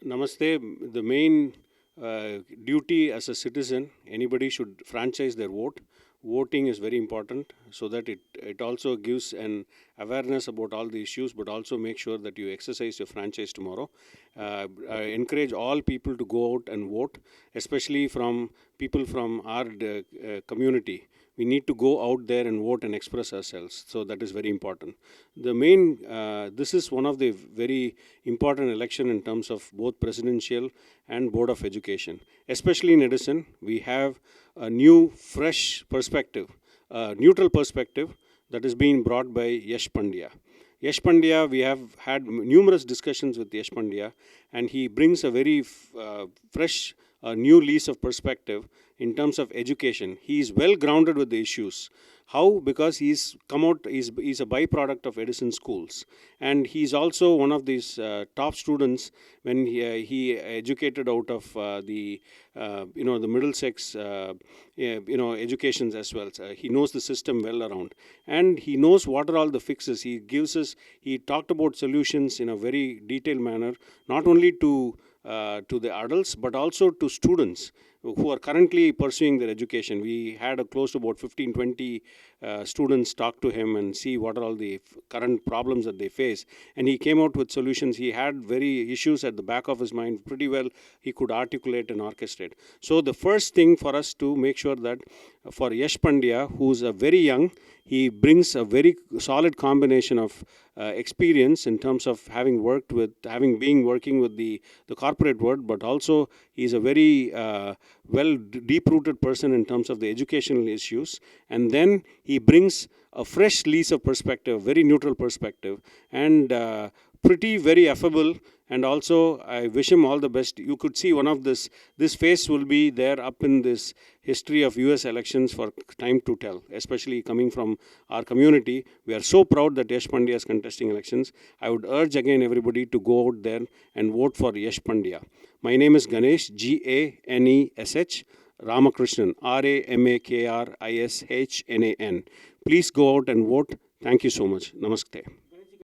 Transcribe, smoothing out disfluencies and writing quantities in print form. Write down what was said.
Namaste. The main duty as a citizen, anybody should franchise their vote. Voting is very important so that it also gives an awareness about all the issues, but also make sure that you exercise your franchise tomorrow. I encourage all people to go out and vote, especially from people from our community. We need to go out there and vote and express ourselves. So that is very important. This is one of the very important election in terms of both presidential and Board of Education. Especially in Edison, we have a new, fresh perspective, a neutral perspective that is being brought by Yash Pandya. Yash Pandya, we have had numerous discussions with Yash Pandya, and he brings a very fresh, new lease of perspective in terms of education. He is well grounded with the issues. How? Because he's come out, he's a byproduct of Edison schools. And he's also one of these top students when he educated out of the Middlesex, educations as well. He knows the system well around. And he knows what are all the fixes. He talked about solutions in a very detailed manner, not only to the adults, but also to students who are currently pursuing their education. We had close to about 15-20 students talk to him and see what are all the current problems that they face. And he came out with solutions. He had very issues at the back of his mind pretty well. He could articulate and orchestrate. So the first thing for us to make sure that for Yash Pandya, who's a very young, he brings a very solid combination of experience in terms of having been working with the corporate world, but also he's a very deep-rooted person in terms of the educational issues. And then he brings a fresh lease of perspective, very neutral perspective, and very affable. And also, I wish him all the best. You could see one of this face will be there up in this history of US elections for time to tell, especially coming from our community. We are so proud that Yash Pandya is contesting elections. I would urge again everybody to go out there and vote for Yash Pandya. My name is Ganesh, Ganesh, Ramakrishnan, Ramakrishnan. Please go out and vote. Thank you so much. Namaste.